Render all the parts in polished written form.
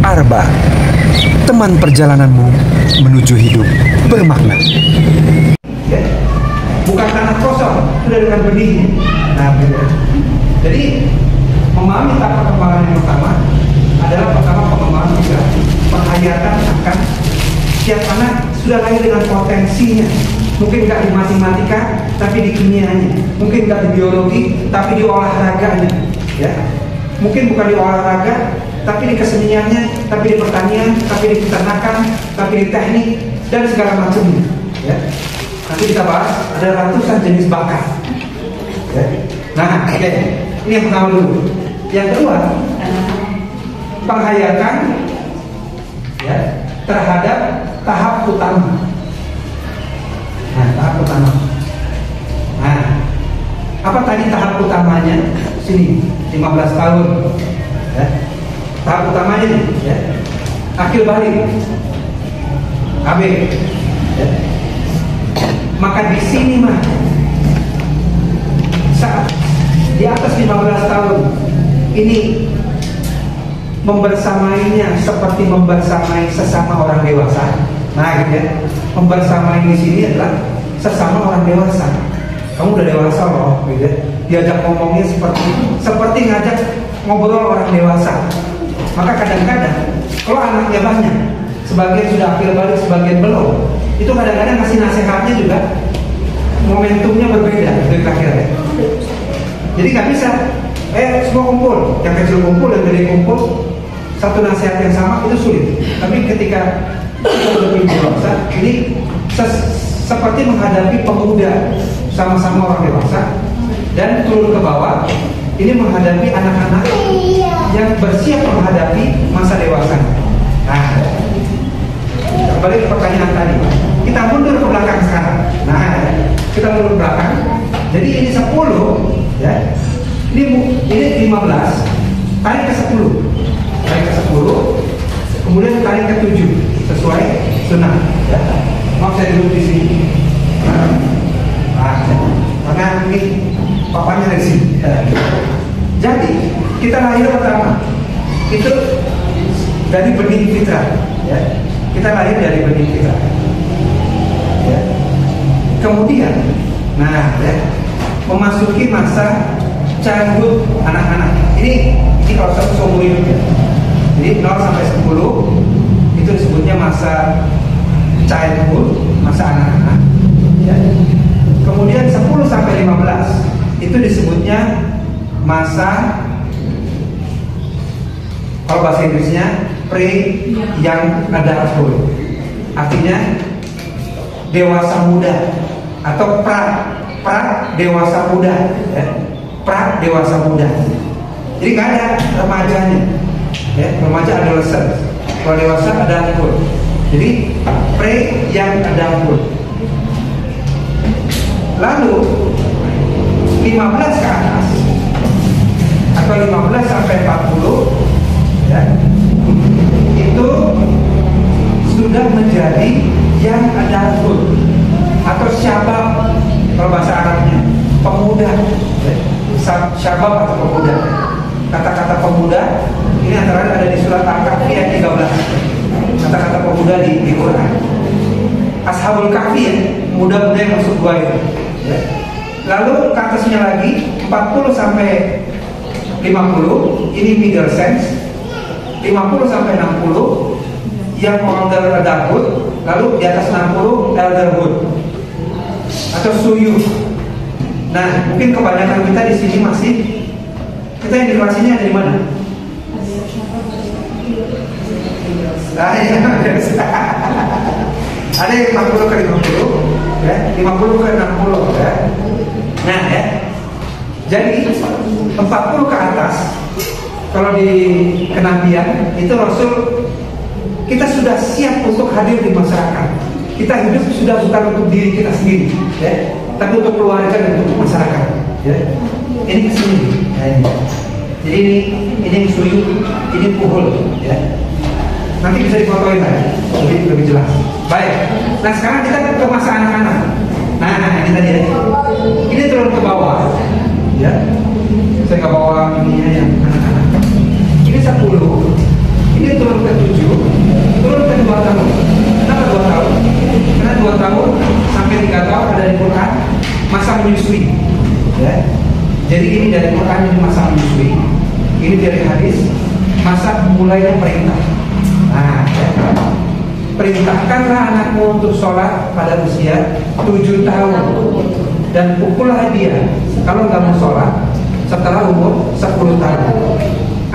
Arba, teman perjalananmu menuju hidup bermakna. Ya, bukan tanah kosong, sudah dengan benihnya. Nah, gitu. Jadi memahami tahap perkembangan yang pertama adalah pertama pengembangan juga penghayatan akan setiap anak sudah lahir dengan potensinya. Mungkin nggak di matematika, tapi di kimianya. Mungkin nggak di biologi, tapi di olahraganya. Ya, mungkin bukan di olahraga, tapi di keseniannya, tapi di pertanian, tapi di peternakan, tapi di teknik dan segala macamnya. Ya. Nanti kita bahas ada ratusan jenis bakat. Ya. Nah, oke. Ini yang pertama dulu. Yang kedua, penghayatan ya terhadap tahap utama. Nah, tahap utama. Nah, apa tadi tahap utamanya? Sini, 15 tahun. Ya. Tahap utamanya nih, ya. Akil balik. AB. Ya. Maka di sini mah saat di atas 15 tahun ini membersamainya seperti membersamai sesama orang dewasa. Nah, gitu ya. Membersamai di sini adalah sesama orang dewasa. Kamu udah dewasa loh, gitu ya. Diajak ngomongnya seperti ngajak ngobrol orang dewasa. Maka kadang-kadang kalau anaknya banyak, sebagian sudah akil balik, sebagian belum, itu kadang-kadang ngasih nasihatnya juga momentumnya berbeda, itu kira-kira. Jadi nggak bisa, semua kumpul, yang kecil kumpul, yang gede kumpul, satu nasihat yang sama itu sulit. Tapi ketika kita lebih dewasa, ini seperti menghadapi pemuda sama-sama orang dewasa, dan turun ke bawah, ini menghadapi anak-anak yang bersiap menghadapi masa dewasa. Nah, kembali ke pertanyaan tadi. Kita mundur ke belakang sekarang. Nah, kita mundur ke belakang. Jadi ini 10, ya. Ini 15. Tarik ke 10. Tarik ke 10. Kemudian tarik ke 7 sesuai sunnah. Ya. Maaf saya duduk di sini. Nah, karena ini papanya dari sini. Jadi kita lahir pertama itu dari benih fitrah. Ya. Kita lahir dari benih fitrah. Ya. Kemudian, nah, ya, memasuki masa childhood anak-anak. Ini kalau seumur hidup ya. Jadi 0 sampai 10 itu disebutnya masa childhood, masa anak-anak. Ya. Kemudian 10 sampai 15 itu disebutnya masa, kalau bahasa Inggrisnya pre-young adulthood. Artinya dewasa muda atau pra dewasa muda, ya. Pra dewasa muda. Jadi nggak ada remajanya, ya. Remaja adolescent, kalau dewasa adulthood. Jadi pre-young adulthood. Lalu 15 ke atas atau 15 sampai 40, ya, itu sudah menjadi yang adulthood atau syabab, kalau bahasa Arabnya pemuda, ya. Syabab atau pemuda. Kata-kata pemuda ini antara ada di surat Al-Kahfi ayat 13. Kata-kata pemuda di Quran. Ashabul Kahfi, ya, muda-muda yang masuk gua itu. Ya. Lalu ke atasnya lagi 40 sampai 50 ini middle sense, 50 sampai 60 yang older adulthood, lalu di atas 60 elderhood atau suyuh. Nah, mungkin kebanyakan kita di sini masih, kita yang di kelas ini ada di mana? Nah, ya, ada yang 40 ke 50, ya, 50 ke 60, ya. Nah, ya. Jadi 40 ke atas, kalau di kenabian itu Rasul, kita sudah siap untuk hadir di masyarakat. Kita hidup sudah bukan untuk diri kita sendiri, ya, tapi untuk keluarga dan untuk masyarakat. Ya. Ini kesini, ya, ini. Jadi ini yang suyuk, ini puhul, ya. Nanti bisa difotoin ya, lebih jelas. Baik. Nah sekarang kita ke masa anak-anak. Nah ini tadi ya. Ini turun ke bawah, ya. Saya ke bawah ininya yang anak-anak. Ini 10. Ini turun ke masa mulainya perintah. Nah, ya. Perintahkanlah anakmu untuk sholat pada usia 7 tahun dan pukullah dia kalau nggak mau sholat setelah umur 10 tahun.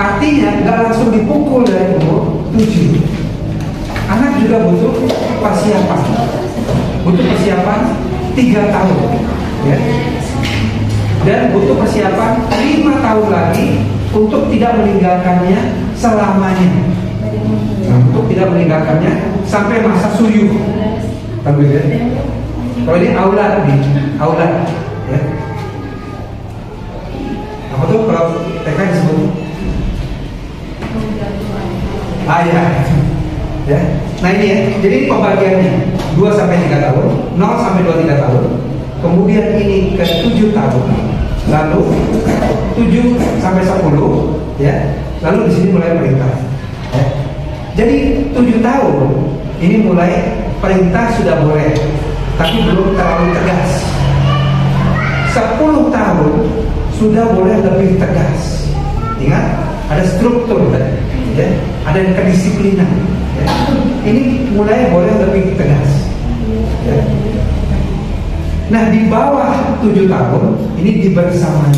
Artinya nggak langsung dipukul dari umur 7. Anak juga butuh persiapan. Butuh persiapan 3 tahun, ya. Dan butuh persiapan 5 tahun lagi untuk tidak meninggalkannya selamanya. Nah, untuk tidak meninggalkannya sampai masa suyuh. Kan begitu ya? Kalau ini aulad, ya. Apa tuh kalau TK disebut? Ya. Nah ini ya, jadi pembagiannya 2 sampai 3 tahun, 0 sampai 23 tahun. Kemudian ini ke 7 tahun. Lalu 7 sampai 10, ya. Lalu di sini mulai perintah. Ya. Jadi 7 tahun ini mulai perintah sudah boleh, tapi belum terlalu tegas. 10 tahun sudah boleh lebih tegas. Ingat, ada struktur tadi, ya. Ada kedisiplinan. Ya. Ini mulai boleh lebih tegas. Ya. Nah, di bawah 7 tahun ini dibersamai.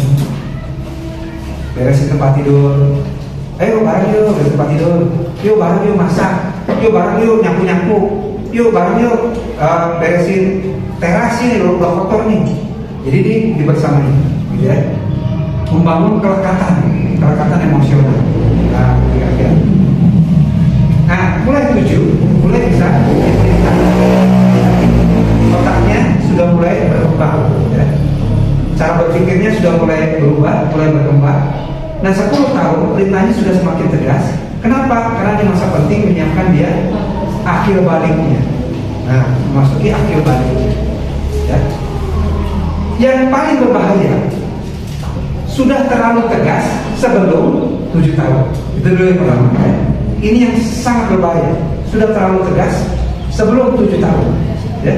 Beresin tempat tidur. Ayo bareng yuk beresin tempat tidur. Yuk bareng yuk masak. Yuk bareng yuk nyapu-nyapu. Yuk bareng yuk beresin teras ini loh, udah kotor nih. Jadi ini dibersamai, gitu ya. Membangun kelekatan emosional. Nah, kira-kira. Nah, mulai 7, mulai bisa diperintah. Otaknya sudah mulai berkembang, ya. Cara berpikirnya sudah mulai berubah, mulai berkembang. Nah, 10 tahun perintahnya sudah semakin tegas. Kenapa? Karena di masa penting menyiapkan dia akhir baliknya. Nah, memasuki akhir balik, ya. Yang paling berbahaya sudah terlalu tegas sebelum 7 tahun. Itu dulu yang pertama, ya. Ini yang sangat berbahaya. Sudah terlalu tegas sebelum 7 tahun, ya.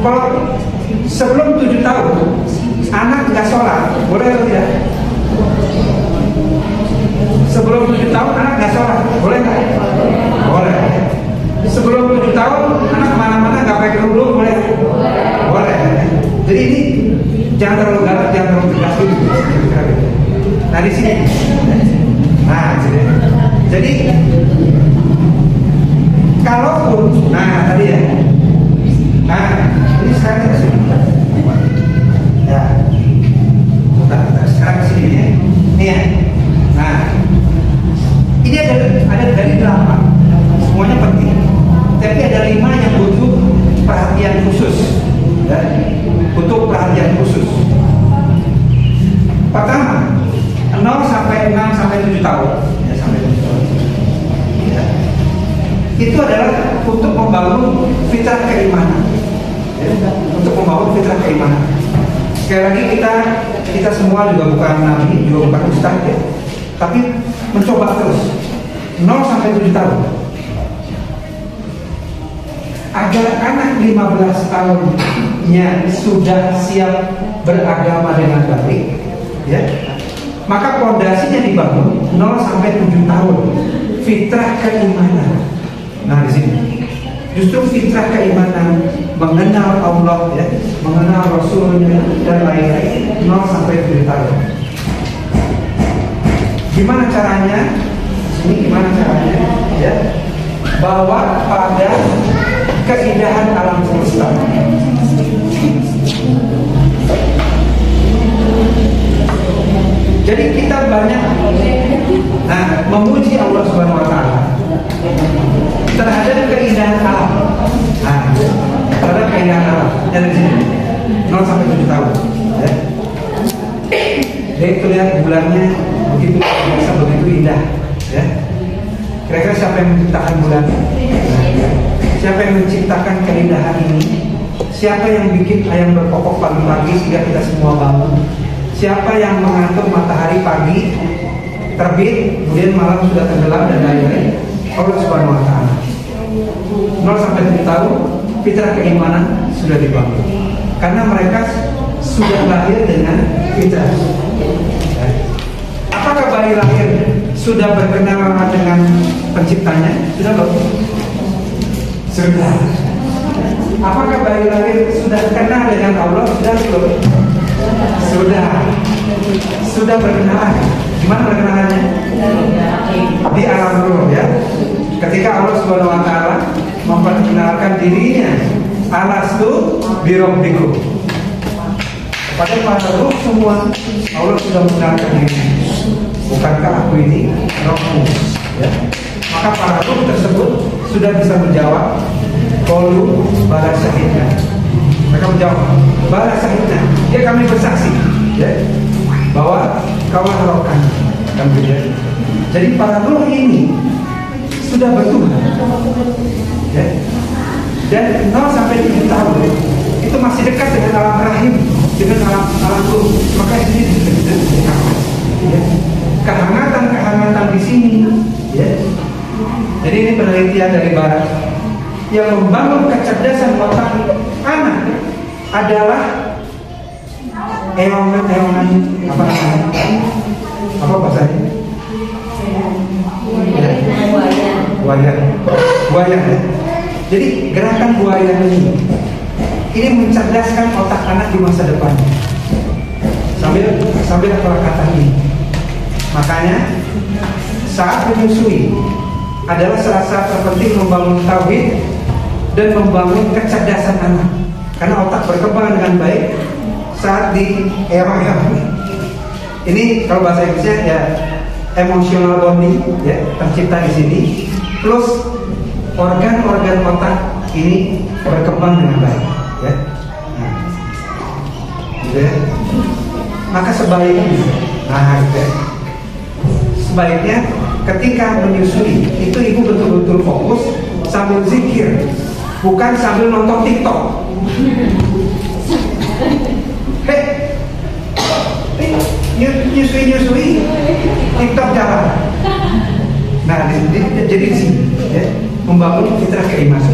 Kalau sebelum 7 tahun anak nggak sholat, boleh atau tidak? Sebelum 7 tahun anak nggak sholat, boleh nggak? Boleh. Sebelum 7 tahun anak kemana-mana nggak pakai kerudung, boleh? Boleh. Jadi ini jangan terlalu galak, jangan terlalu tegas dulu. Nah di sini. Nah, jadi kalaupun, nah tadi ya. Nah, ini sekarang kita sudah. Ya. Kita sekarang ke sini ya. Nih ya. Nah, ini ada dari 8. Semuanya penting. Tapi ada 5 yang butuh perhatian khusus. Ya. Butuh perhatian khusus. Pertama, 0 sampai 6 sampai 7 tahun. Ya, sampai 7 tahun. Ya. Itu adalah untuk membangun fitrah keimanan. Ya, untuk membangun fitrah keimanan. Sekali lagi kita semua juga bukan nabi, juga bukan ustaz, ya. Tapi mencoba terus 0 sampai 7 tahun. Agar anak 15 tahunnya sudah siap beragama dengan baik, ya. Maka pondasinya dibangun 0 sampai 7 tahun. Fitrah keimanan. Nah, di sini justru fitrah keimanan, mengenal Allah, ya, mengenal Rasulnya dan lain-lain 0 sampai 7 tahun. Gimana caranya? Ini gimana caranya? Ya, bawa pada keindahan alam semesta. Jadi kita banyak memuji Allah Subhanahu wa taala terhadap keindahan alam. Nah, terhadap keindahan alam. Dari sini 0 sampai 7 tahun, ya. Jadi lihat bulannya begitu biasa, begitu indah, ya. Kira-kira siapa yang menciptakan bulan? Siapa yang menciptakan keindahan ini? Siapa yang bikin ayam berkokok pagi-pagi sehingga kita semua bangun? Siapa yang mengatur matahari pagi terbit, kemudian malam sudah tenggelam dan lain-lain? Allah Subhanahu wa taala. 0 sampai 7 tahun fitrah keimanan sudah dibangun. Karena mereka sudah lahir dengan fitrah. Apakah bayi lahir sudah berkenalan dengan penciptanya? Sudah belum? Sudah. Apakah bayi lahir sudah kenal dengan Allah? Sudah belum? Sudah. Sudah berkenalan. Gimana berkenalannya? Di alam ruh ya. Ketika Allah Subhanahu wa taala memperkenalkan dirinya, alastu birabbikum. Pada para ruh semua Allah sudah mengenalkan dirinya. Bukankah aku ini rohmu? Ya. Maka para ruh tersebut sudah bisa menjawab, qalu bala syahidna. Mereka menjawab, bala syahidna. Ya kami bersaksi, ya, bahwa kau roh kami. Kan begitu. Jadi para ruh ini sudah bertuhan, ya. Dan 0 sampai 7 tahun itu masih dekat dengan alam rahim, dengan alam ruh. Maka ini disebut ya. Kehangatan di sini, ya. Jadi ini penelitian dari barat yang membangun kecerdasan otak anak adalah eongan apa namanya? Apa bahasanya? Buaya. Jadi gerakan buaya ini mencerdaskan otak anak di masa depan. Sambil kata ini. Makanya saat menyusui adalah salah satu terpenting membangun tauhid dan membangun kecerdasan anak. Karena otak berkembang dengan baik saat di era ini, kalau bahasa Inggrisnya ya emotional bonding ya, tercipta di sini, plus organ-organ otak ini berkembang dengan baik ya. Nah, gitu ya. Maka sebaiknya gitu ya. Sebaiknya ketika menyusui itu ibu betul-betul fokus sambil zikir, bukan sambil nonton TikTok. Nyusui TikTok jalan. Nah, jadi di sini ya, membangun fitrah keimanan.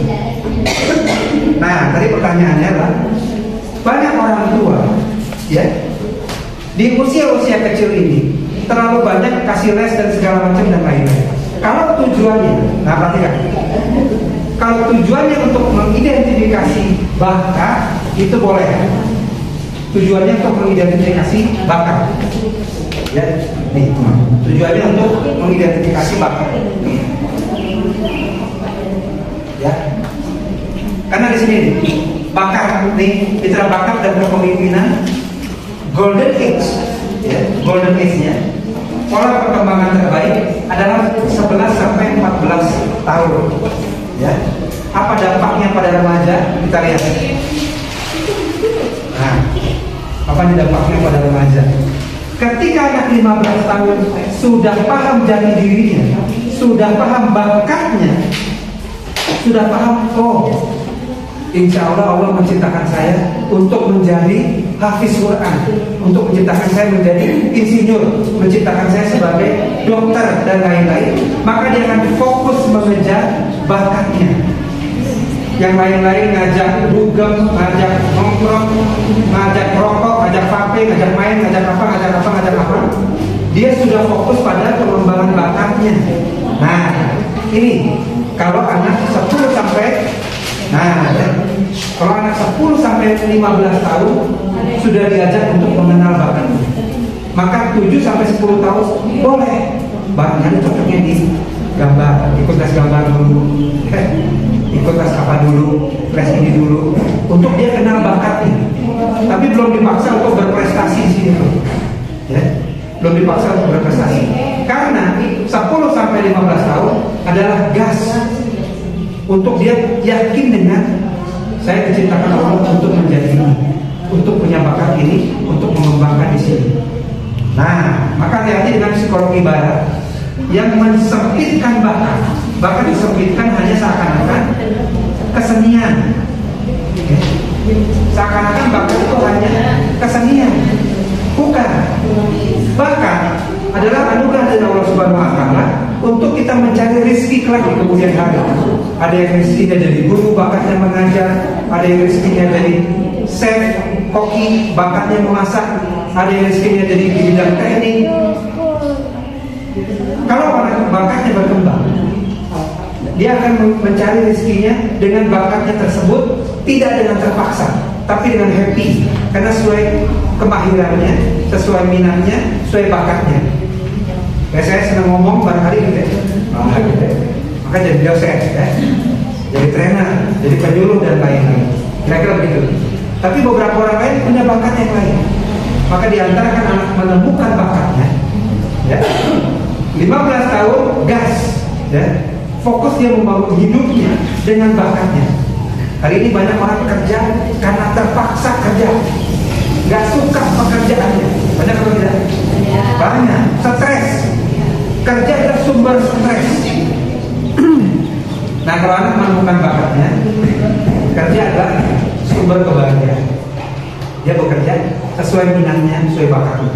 Nah, tadi pertanyaannya adalah banyak orang tua ya di usia-usia kecil ini terlalu banyak kasih les dan segala macam dan lain-lain. Kalau tujuannya, nah perhatikan, kalau tujuannya untuk mengidentifikasi bakat itu boleh. Tujuannya untuk mengidentifikasi bakat, ya, nih, tujuannya untuk mengidentifikasi bakat, ya, karena di sini bakat nih, fitrah bakat dan kepemimpinan, golden age, ya, golden age-nya. Pola perkembangan terbaik adalah 11 sampai 14 tahun. Ya. Apa dampaknya pada remaja? Kita lihat. Nah, apa dampaknya pada remaja? Ketika anak 15 tahun sudah paham jati dirinya, sudah paham bakatnya, sudah paham, oh, insya Allah menciptakan saya untuk menjadi hafiz Quran, untuk menciptakan saya menjadi insinyur, menciptakan saya sebagai dokter dan lain-lain. Maka dia akan fokus mengejar bakatnya. Yang lain-lain ngajak dugem, ngajak nongkrong, ngajak rokok, ngajak vape, ngajak main, ngajak apa. Dia sudah fokus pada pengembangan bakatnya. Nah, ini kalau anak 10 sampai kalau anak 10 sampai 15 tahun sudah diajak untuk mengenal bakatnya, maka 7 sampai 10 tahun boleh bakatnya cocoknya di gambar, ikut les gambar dulu, ikut les apa dulu, les ini dulu, untuk dia kenal bakatnya. Tapi belum dipaksa untuk berprestasi di sini, ya, belum dipaksa untuk berprestasi. Karena 10 sampai 15 tahun adalah gas untuk dia yakin dengan saya diciptakan Allah untuk menjadi ini, untuk punya bakat ini, untuk mengembangkan di sini. Nah, maka hati-hati dengan psikologi barat yang mensempitkan bakat. Bahkan disempitkan hanya seakan-akan kesenian. Seakan-akan bakat itu hanya kesenian. Bukan. Bakat adalah anugerah dari Allah Subhanahu wa taala untuk kita mencari rezeki kelak di kemudian hari. Ada yang rezekinya jadi guru, bakatnya mengajar. Ada yang rezekinya jadi chef, koki, bakatnya memasak. Ada yang rezekinya jadi di bidang teknik. Kalau bakatnya berkembang, dia akan mencari rezekinya dengan bakatnya tersebut, tidak dengan terpaksa, tapi dengan happy, karena sesuai kemahirannya, sesuai minatnya, sesuai bakatnya. Ya, saya senang ngomong barangkali gitu ya. Gitu ya. Maka jadi dosen ya, jadi trainer, jadi penyuluh dan lain-lain. Kira-kira begitu. Tapi beberapa orang lain punya bakat yang lain. Maka diantara kan anak menemukan bakatnya, ya, 15 tahun gas, ya, fokus dia membangun hidupnya dengan bakatnya. Hari ini banyak orang kerja karena terpaksa kerja, nggak suka pekerjaannya. Banyak atau tidak? Banyak. Stres. Kerja adalah sumber stres. Nah, kalau anak menemukan bakatnya, kerja adalah sumber kebahagiaan. Dia bekerja sesuai minatnya, sesuai bakatnya.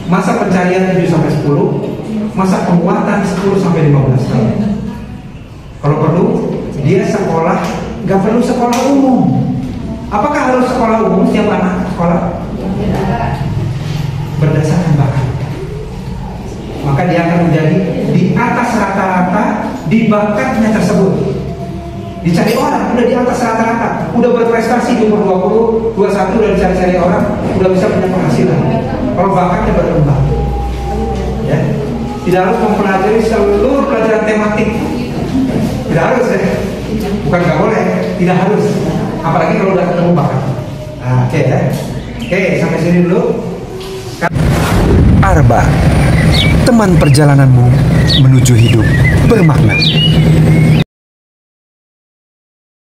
Masa pencarian 7 sampai 10, masa penguatan 10 sampai 15 tahun. Kalau perlu, dia sekolah, nggak perlu sekolah umum. Apakah harus sekolah umum setiap anak sekolah? Berdasarkan bakat. Maka dia akan menjadi di atas rata-rata di bakatnya tersebut. Dicari orang, udah di atas rata-rata, udah berprestasi di umur 20, 21 udah dicari-cari orang, udah bisa punya penghasilan. Kalau bakatnya berkembang, ya, tidak harus mempelajari seluruh pelajaran tematik, tidak harus ya, bukan nggak boleh, tidak harus, apalagi kalau udah ketemu bakat. Nah, oke ya, oke sampai sini dulu. Arba, teman perjalananmu menuju hidup bermakna.